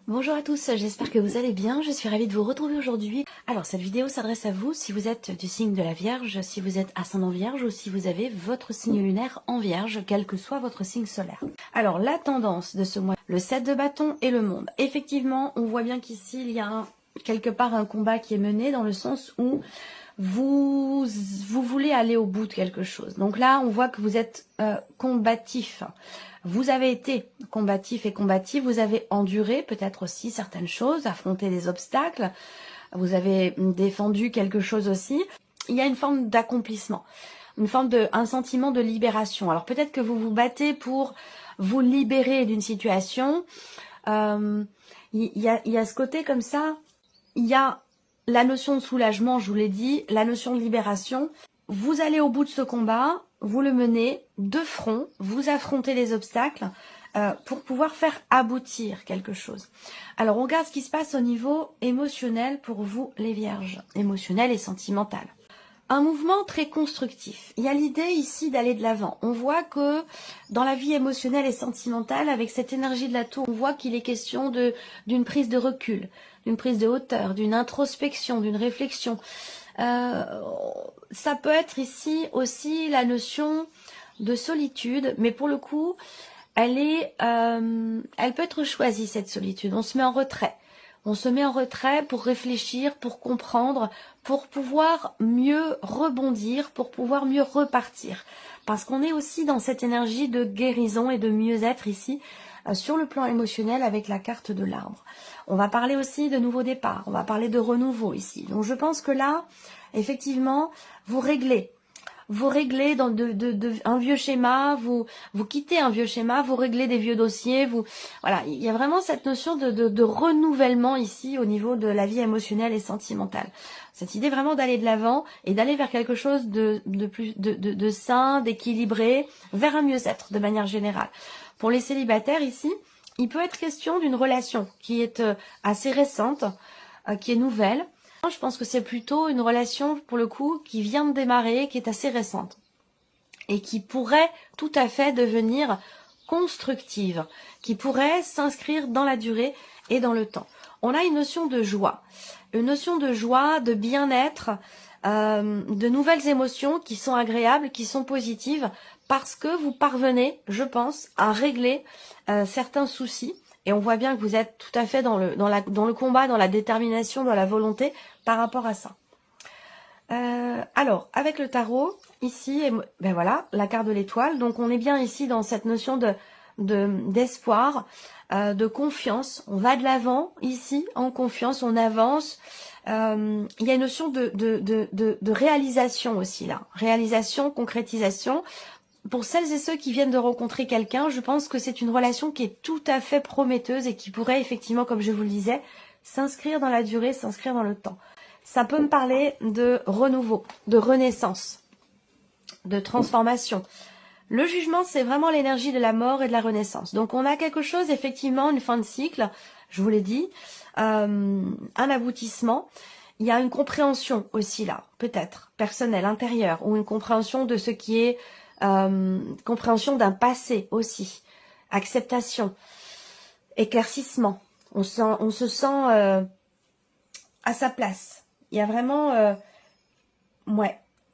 Bonjour à tous, j'espère que vous allez bien, je suis ravie de vous retrouver aujourd'hui. Alors cette vidéo s'adresse à vous si vous êtes du signe de la Vierge, si vous êtes ascendant Vierge ou si vous avez votre signe lunaire en Vierge, quel que soit votre signe solaire. Alors la tendance de ce mois, le 7 de bâton et le monde. Effectivement, on voit bien qu'ici il y a quelque part un combat qui est mené dans le sens où vous voulez aller au bout de quelque chose. Donc là, on voit que vous êtes combatif. Vous avez été combatif et combatif, vous avez enduré peut-être aussi certaines choses, affronté des obstacles, vous avez défendu quelque chose aussi. Il y a une forme d'accomplissement, un sentiment de libération. Alors peut-être que vous vous battez pour vous libérer d'une situation. Il y a ce côté comme ça, il y a la notion de soulagement, je vous l'ai dit, la notion de libération. Vous allez au bout de ce combat, vous le menez de front, vous affrontez les obstacles pour pouvoir faire aboutir quelque chose. Alors on regarde ce qui se passe au niveau émotionnel pour vous les Vierges, émotionnel et sentimental. Un mouvement très constructif. Il y a l'idée ici d'aller de l'avant. On voit que dans la vie émotionnelle et sentimentale, avec cette énergie de la tour, on voit qu'il est question d'une prise de recul, d'une prise de hauteur, d'une introspection, d'une réflexion. Ça peut être ici aussi la notion de solitude, mais pour le coup, elle peut être choisie cette solitude. On se met en retrait. On se met en retrait pour réfléchir, pour comprendre, pour pouvoir mieux rebondir, pour pouvoir mieux repartir. Parce qu'on est aussi dans cette énergie de guérison et de mieux-être ici, sur le plan émotionnel avec la carte de l'arbre. On va parler aussi de nouveau départ, on va parler de renouveau ici. Donc je pense que là, effectivement, vous réglez dans un vieux schéma, vous quittez un vieux schéma, vous réglez des vieux dossiers, voilà, il y a vraiment cette notion de renouvellement ici au niveau de la vie émotionnelle et sentimentale. Cette idée vraiment d'aller de l'avant et d'aller vers quelque chose de sain, d'équilibré, vers un mieux-être de manière générale. Pour les célibataires ici, il peut être question d'une relation qui est assez récente, qui est nouvelle. Je pense que c'est plutôt une relation, pour le coup, qui vient de démarrer, qui est assez récente. Et qui pourrait tout à fait devenir constructive, qui pourrait s'inscrire dans la durée et dans le temps. On a une notion de joie, de bien-être, de nouvelles émotions qui sont agréables, qui sont positives, parce que vous parvenez, je pense, à régler certains soucis. Et on voit bien que vous êtes tout à fait dans le combat, dans la détermination, dans la volonté par rapport à ça. Alors, avec le tarot, ici, ben voilà, la carte de l'étoile. Donc, on est bien ici dans cette notion d'espoir, de confiance. On va de l'avant, ici, en confiance, on avance. Il y a une notion de réalisation aussi, là. Réalisation, concrétisation. Pour celles et ceux qui viennent de rencontrer quelqu'un, je pense que c'est une relation qui est tout à fait prometteuse et qui pourrait effectivement, comme je vous le disais, s'inscrire dans la durée, s'inscrire dans le temps. Ça peut me parler de renouveau, de renaissance, de transformation. Le jugement, c'est vraiment l'énergie de la mort et de la renaissance. Donc on a quelque chose, effectivement, une fin de cycle, je vous l'ai dit, un aboutissement. Il y a une compréhension aussi là, peut-être, personnelle, intérieure, ou une compréhension de ce qui est compréhension d'un passé aussi, acceptation, éclaircissement. On se sent à sa place. Il y a vraiment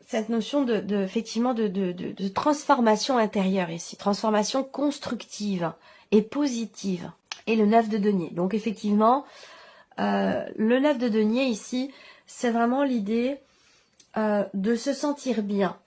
cette notion effectivement de transformation intérieure ici, transformation constructive et positive. Et le 9 de denier. Donc effectivement, le 9 de denier ici, c'est vraiment l'idée de se sentir bien.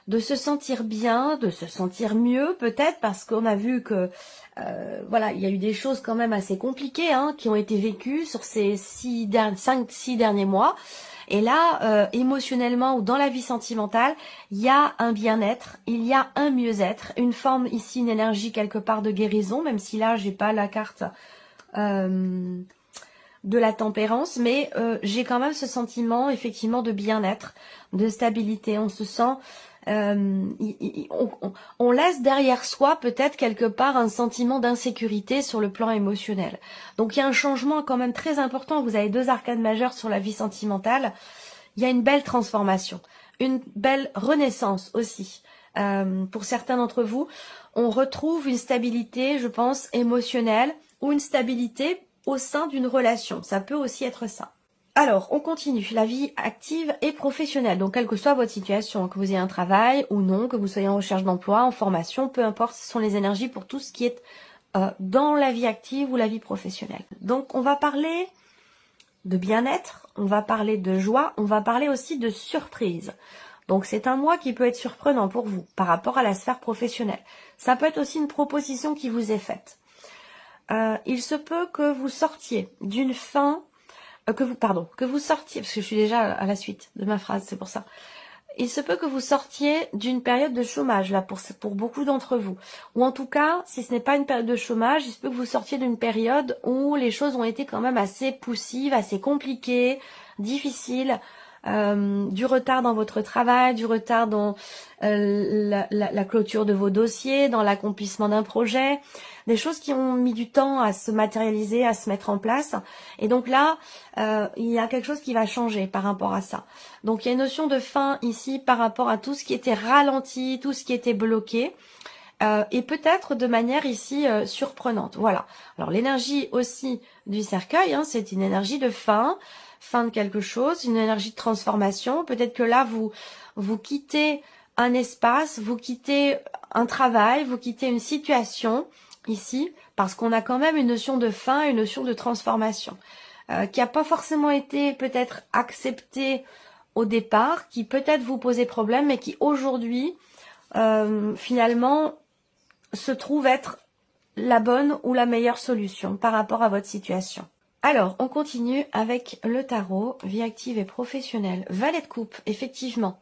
De se sentir bien, de se sentir mieux peut-être, parce qu'on a vu que voilà, il y a eu des choses quand même assez compliquées qui ont été vécues sur ces 6 derniers mois. Et là, émotionnellement ou dans la vie sentimentale, il y a un bien-être, il y a un mieux-être, une forme ici, une énergie quelque part de guérison, même si là, j'ai pas la carte de la tempérance, mais j'ai quand même ce sentiment effectivement de bien-être, de stabilité. On se sent on laisse derrière soi peut-être quelque part un sentiment d'insécurité sur le plan émotionnel. Donc il y a un changement quand même très important. Vous avez 2 arcanes majeures sur la vie sentimentale. Il y a une belle transformation, une belle renaissance aussi. Pour certains d'entre vous, on retrouve une stabilité, je pense, émotionnelle, ou une stabilité au sein d'une relation. Ça peut aussi être ça. Alors, on continue. La vie active et professionnelle. Donc, quelle que soit votre situation, que vous ayez un travail ou non, que vous soyez en recherche d'emploi, en formation, peu importe, ce sont les énergies pour tout ce qui est dans la vie active ou la vie professionnelle. Donc, on va parler de bien-être, on va parler de joie, on va parler aussi de surprise. Donc c'est un mois qui peut être surprenant pour vous par rapport à la sphère professionnelle. Ça peut être aussi une proposition qui vous est faite. Il se peut que vous sortiez d'une fin, que vous sortiez, parce que je suis déjà à la suite de ma phrase, c'est pour ça. Il se peut que vous sortiez d'une période de chômage, là, pour beaucoup d'entre vous. Ou en tout cas, si ce n'est pas une période de chômage, il se peut que vous sortiez d'une période où les choses ont été quand même assez poussives, assez compliquées, difficiles, du retard dans votre travail, du retard dans la clôture de vos dossiers, dans l'accomplissement d'un projet, des choses qui ont mis du temps à se matérialiser, à se mettre en place. Et donc là, il y a quelque chose qui va changer par rapport à ça. Donc il y a une notion de fin ici par rapport à tout ce qui était ralenti, tout ce qui était bloqué. Et peut-être de manière ici surprenante. Voilà. Alors l'énergie aussi du cercueil, hein, c'est une énergie de fin de quelque chose, une énergie de transformation. Peut-être que là, vous quittez un espace, vous quittez un travail, vous quittez une situation ici, parce qu'on a quand même une notion de fin, une notion de transformation, qui n'a pas forcément été peut-être acceptée au départ, qui peut-être vous posait problème, mais qui aujourd'hui, finalement, se trouve être la bonne ou la meilleure solution par rapport à votre situation. Alors, on continue avec le tarot, vie active et professionnelle. Valet de coupe, effectivement.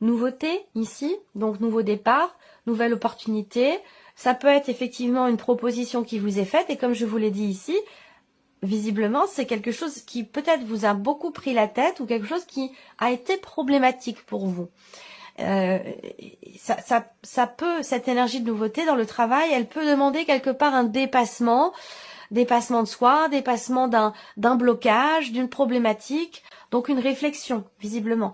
Nouveauté ici, donc nouveau départ, nouvelle opportunité. Ça peut être effectivement une proposition qui vous est faite et comme je vous l'ai dit ici, visiblement c'est quelque chose qui peut-être vous a beaucoup pris la tête ou quelque chose qui a été problématique pour vous. Ça peut, cette énergie de nouveauté dans le travail, elle peut demander quelque part un dépassement de soi, dépassement d'un blocage, d'une problématique, donc une réflexion, visiblement.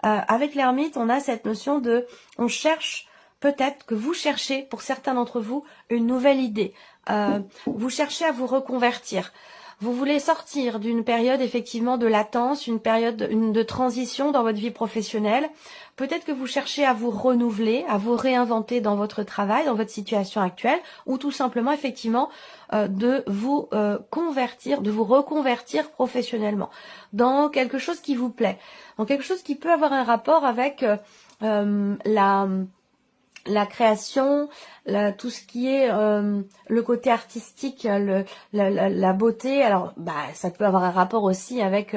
Avec l'ermite, on a cette notion de, on cherche, peut-être que vous cherchez, pour certains d'entre vous, une nouvelle idée. Vous cherchez à vous reconvertir. Vous voulez sortir d'une période effectivement de latence, une période de transition dans votre vie professionnelle. Peut-être que vous cherchez à vous renouveler, à vous réinventer dans votre travail, dans votre situation actuelle, ou tout simplement effectivement de vous convertir, de vous reconvertir professionnellement dans quelque chose qui vous plaît, dans quelque chose qui peut avoir un rapport avec la création, tout ce qui est le côté artistique, la beauté. Alors, ça peut avoir un rapport aussi avec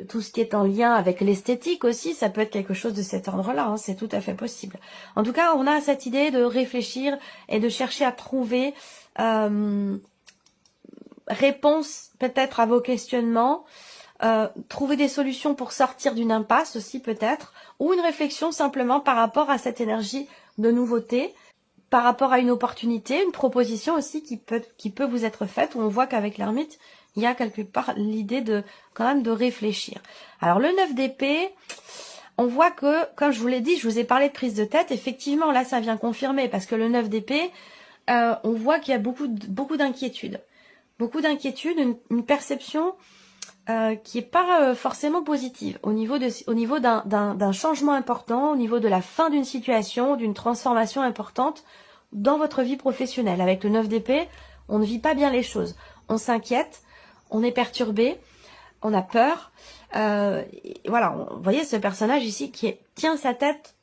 tout ce qui est en lien avec l'esthétique aussi. Ça peut être quelque chose de cet ordre-là, hein, c'est tout à fait possible. En tout cas, on a cette idée de réfléchir et de chercher à trouver réponse peut-être à vos questionnements, trouver des solutions pour sortir d'une impasse aussi peut-être, ou une réflexion simplement par rapport à cette énergie de nouveauté, par rapport à une opportunité, une proposition aussi qui peut vous être faite, où on voit qu'avec l'ermite, il y a quelque part l'idée de quand même de réfléchir. Alors le 9 d'épée, on voit que, comme je vous l'ai dit, je vous ai parlé de prise de tête, effectivement là ça vient confirmer, parce que le 9 d'épée, on voit qu'il y a beaucoup d'inquiétudes. Beaucoup d'inquiétudes, une perception qui est pas forcément positive au niveau d'un changement important, au niveau de la fin d'une situation, d'une transformation importante dans votre vie professionnelle. Avec le 9 d'épée, on ne vit pas bien les choses. On s'inquiète, on est perturbé, on a peur. Voilà, vous voyez ce personnage ici qui tient sa tête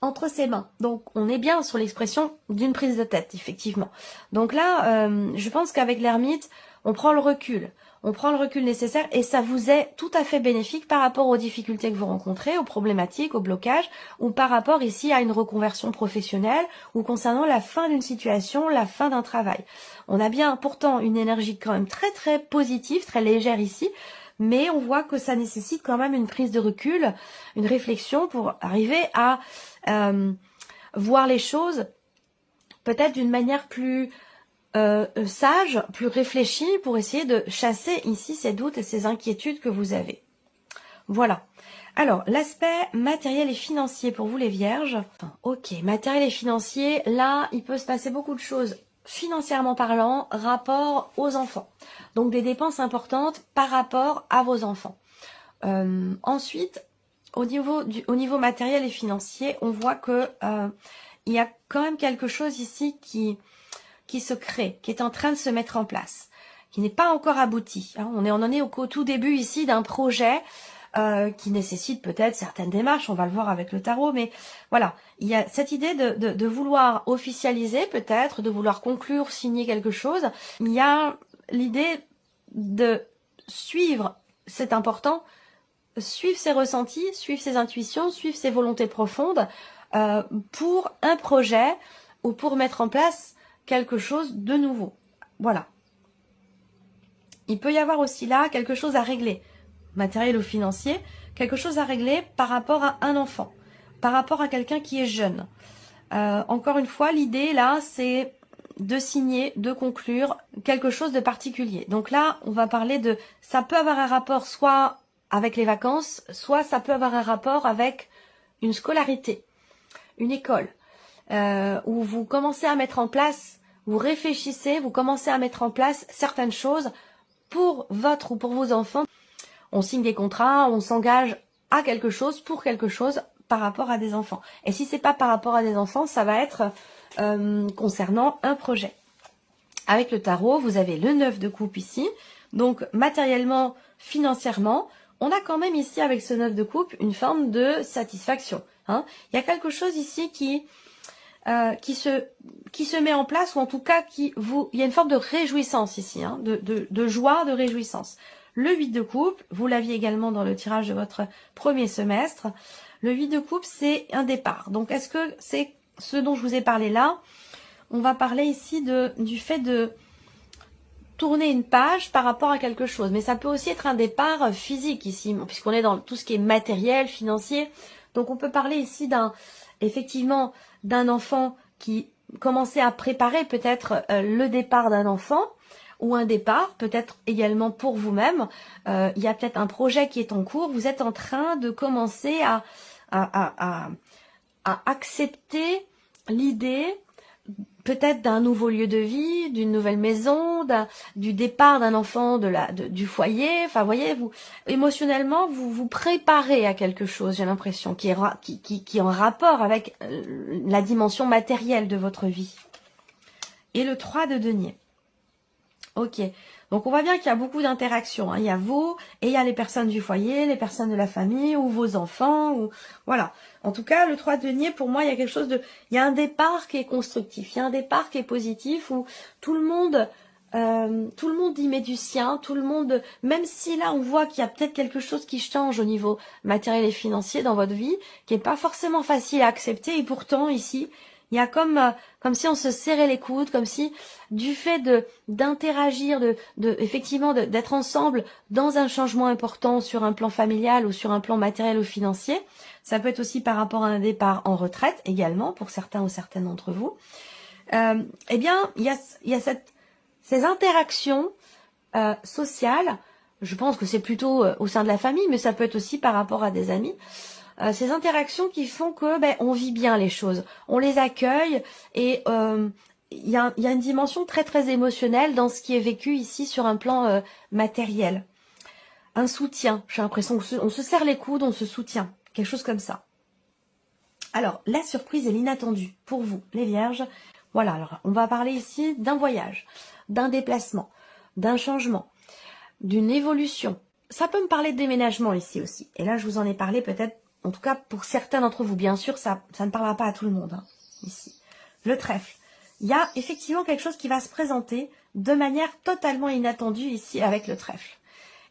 entre ses mains. Donc on est bien sur l'expression d'une prise de tête, effectivement. Donc là, je pense qu'avec l'ermite, on prend le recul. On prend le recul nécessaire et ça vous est tout à fait bénéfique par rapport aux difficultés que vous rencontrez, aux problématiques, aux blocages, ou par rapport ici à une reconversion professionnelle, ou concernant la fin d'une situation, la fin d'un travail. On a bien pourtant une énergie quand même très très positive, très légère ici, mais on voit que ça nécessite quand même une prise de recul, une réflexion pour arriver à voir les choses peut-être d'une manière plus sage, plus réfléchi pour essayer de chasser ici ces doutes et ces inquiétudes que vous avez. Voilà. Alors, l'aspect matériel et financier pour vous les vierges. Ok, matériel et financier, là, il peut se passer beaucoup de choses financièrement parlant, rapport aux enfants. Donc des dépenses importantes par rapport à vos enfants. Ensuite, au niveau matériel et financier, on voit que il y a quand même quelque chose ici qui se crée, qui est en train de se mettre en place, qui n'est pas encore abouti. Hein. On en est au tout début ici d'un projet qui nécessite peut-être certaines démarches, on va le voir avec le tarot, mais voilà, il y a cette idée de vouloir officialiser peut-être, de vouloir conclure, signer quelque chose. Il y a l'idée de suivre, c'est important, suivre ses ressentis, suivre ses intuitions, suivre ses volontés profondes pour un projet ou pour mettre en place quelque chose de nouveau. Voilà. Il peut y avoir aussi là quelque chose à régler, matériel ou financier, quelque chose à régler par rapport à un enfant, par rapport à quelqu'un qui est jeune. Encore une fois, l'idée là, c'est de signer, de conclure quelque chose de particulier. Donc là, on va parler de... Ça peut avoir un rapport soit avec les vacances, soit ça peut avoir un rapport avec une scolarité, une école, où vous commencez à mettre en place, vous réfléchissez, vous commencez à mettre en place certaines choses pour votre ou pour vos enfants. On signe des contrats, on s'engage à quelque chose, pour quelque chose, par rapport à des enfants. Et si c'est pas par rapport à des enfants, ça va être concernant un projet. Avec le tarot, vous avez le 9 de coupe ici. Donc, matériellement, financièrement, on a quand même ici, avec ce 9 de coupe, une forme de satisfaction. Hein. Il y a quelque chose ici qui se met en place, ou en tout cas, il y a une forme de réjouissance ici, hein, de joie, de réjouissance. Le 8 de coupe, vous l'aviez également dans le tirage de votre premier semestre. Le 8 de coupe, c'est un départ. Donc, est-ce que c'est ce dont je vous ai parlé là? On va parler ici du fait de tourner une page par rapport à quelque chose. Mais ça peut aussi être un départ physique ici, puisqu'on est dans tout ce qui est matériel, financier. Donc, on peut parler ici effectivement, d'un enfant qui commençait à préparer peut-être le départ d'un enfant, ou un départ, peut-être également pour vous-même. Il y a peut-être un projet qui est en cours. Vous êtes en train de commencer à accepter l'idée peut-être d'un nouveau lieu de vie, d'une nouvelle maison, du départ d'un enfant du foyer. Enfin, vous voyez, émotionnellement, vous préparez à quelque chose, j'ai l'impression, qui est en rapport avec la dimension matérielle de votre vie. Et le 3 de denier. Ok, donc on voit bien qu'il y a beaucoup d'interactions. Hein. Il y a vous et il y a les personnes du foyer, les personnes de la famille ou vos enfants. Ou voilà. En tout cas, le 3 de denier, pour moi, il y a quelque chose il y a un départ qui est constructif. Il y a un départ qui est positif où tout le monde y met du sien. Tout le monde, même si là on voit qu'il y a peut-être quelque chose qui change au niveau matériel et financier dans votre vie, qui est pas forcément facile à accepter. Et pourtant ici, il y a comme si on se serrait les coudes, comme si du fait d'interagir, effectivement d'être ensemble dans un changement important sur un plan familial ou sur un plan matériel ou financier, ça peut être aussi par rapport à un départ en retraite également pour certains ou certaines d'entre vous. Eh bien, il y a ces interactions sociales. Je pense que c'est plutôt au sein de la famille, mais ça peut être aussi par rapport à des amis. Ces interactions qui font que on vit bien les choses, on les accueille et il y a une dimension très très émotionnelle dans ce qui est vécu ici sur un plan matériel. Un soutien, j'ai l'impression qu'on se serre les coudes, on se soutient, quelque chose comme ça. Alors, la surprise et l'inattendu pour vous, les vierges. Voilà, alors on va parler ici d'un voyage, d'un déplacement, d'un changement, d'une évolution. Ça peut me parler de déménagement ici aussi. Et là, je vous en ai parlé peut-être, en tout cas pour certains d'entre vous. Bien sûr, ça ne parlera pas à tout le monde, hein, ici. Le trèfle. Il y a effectivement quelque chose qui va se présenter de manière totalement inattendue ici avec le trèfle.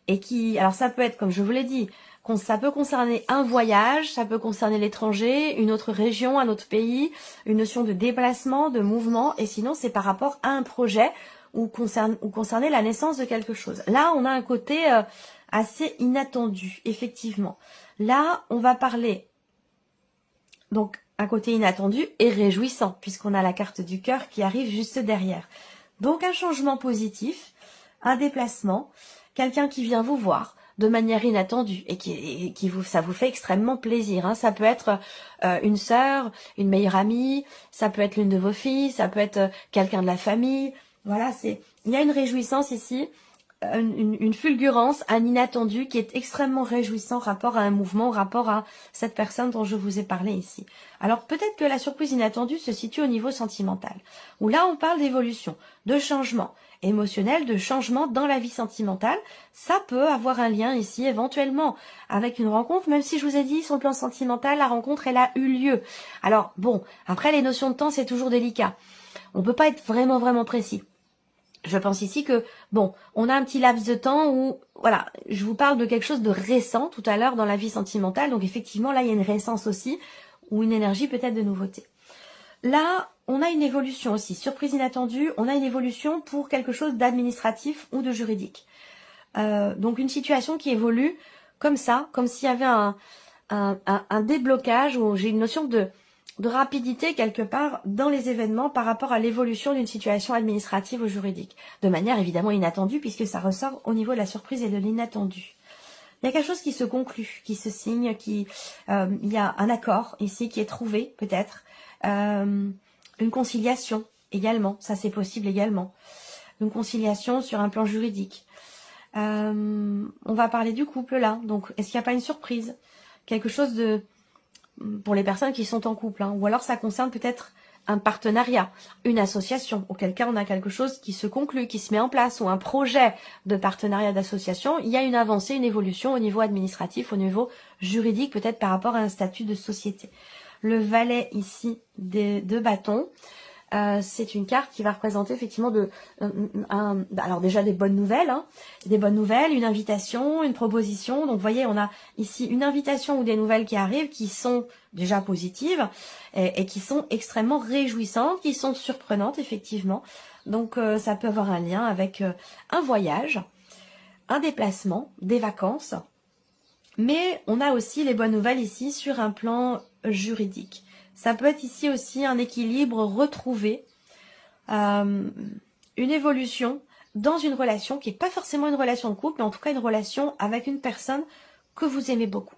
Et alors ça peut être, comme je vous l'ai dit, ça peut concerner un voyage, ça peut concerner l'étranger, une autre région, un autre pays, une notion de déplacement, de mouvement, et sinon c'est par rapport à un projet ou concerner la naissance de quelque chose. Là, on a un côté assez inattendu, effectivement. Là, on va parler, donc, un côté inattendu et réjouissant, puisqu'on a la carte du cœur qui arrive juste derrière. Donc, un changement positif, un déplacement, quelqu'un qui vient vous voir, de manière inattendue et ça vous fait extrêmement plaisir. Hein. Ça peut être une sœur, une meilleure amie, ça peut être l'une de vos filles, ça peut être quelqu'un de la famille. Voilà, il y a une réjouissance ici, une fulgurance, un inattendu qui est extrêmement réjouissant rapport à un mouvement, rapport à cette personne dont je vous ai parlé ici. Alors peut-être que la surprise inattendue se situe au niveau sentimental, où là on parle d'évolution, de changement émotionnel, de changement dans la vie sentimentale. Ça peut avoir un lien ici éventuellement avec une rencontre, même si je vous ai dit sur le plan sentimental, la rencontre elle a eu lieu. Alors bon, après les notions de temps c'est toujours délicat. On peut pas être vraiment précis. Je pense ici que, bon, on a un petit laps de temps où, voilà, je vous parle de quelque chose de récent tout à l'heure dans la vie sentimentale. Donc effectivement, là, il y a une récence aussi, ou une énergie peut-être de nouveauté. Là, on a une évolution aussi, surprise inattendue, on a une évolution pour quelque chose d'administratif ou de juridique. Donc une situation qui évolue comme ça, comme s'il y avait un déblocage, où j'ai une notion de rapidité quelque part dans les événements par rapport à l'évolution d'une situation administrative ou juridique. De manière évidemment inattendue puisque ça ressort au niveau de la surprise et de l'inattendu. Il y a quelque chose qui se conclut, qui se signe, il y a un accord ici qui est trouvé peut-être. Une conciliation également, ça c'est possible également. Une conciliation sur un plan juridique. On va parler du couple là, donc est-ce qu'il n'y a pas une surprise? Quelque chose pour les personnes qui sont en couple, hein. Ou alors ça concerne peut-être un partenariat, une association, auquel cas on a quelque chose qui se conclut, qui se met en place, ou un projet de partenariat d'association. Il y a une avancée, une évolution au niveau administratif, au niveau juridique, peut-être par rapport à un statut de société. Le valet ici de bâtons, c'est une carte qui va représenter effectivement alors déjà des bonnes nouvelles, hein, une invitation, une proposition. Donc vous voyez, on a ici une invitation ou des nouvelles qui arrivent, qui sont déjà positives et qui sont extrêmement réjouissantes, qui sont surprenantes effectivement. Donc ça peut avoir un lien avec un voyage, un déplacement, des vacances. Mais on a aussi les bonnes nouvelles ici sur un plan juridique. Ça peut être ici aussi un équilibre retrouvé, une évolution dans une relation qui n'est pas forcément une relation de couple, mais en tout cas une relation avec une personne que vous aimez beaucoup.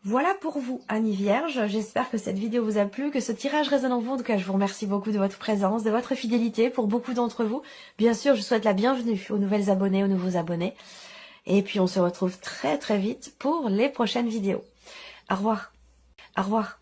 Voilà pour vous, Amis Vierges. J'espère que cette vidéo vous a plu, que ce tirage résonne en vous. En tout cas, je vous remercie beaucoup de votre présence, de votre fidélité pour beaucoup d'entre vous. Bien sûr, je souhaite la bienvenue aux nouvelles abonnées, aux nouveaux abonnés. Et puis, on se retrouve très vite pour les prochaines vidéos. Au revoir. Au revoir.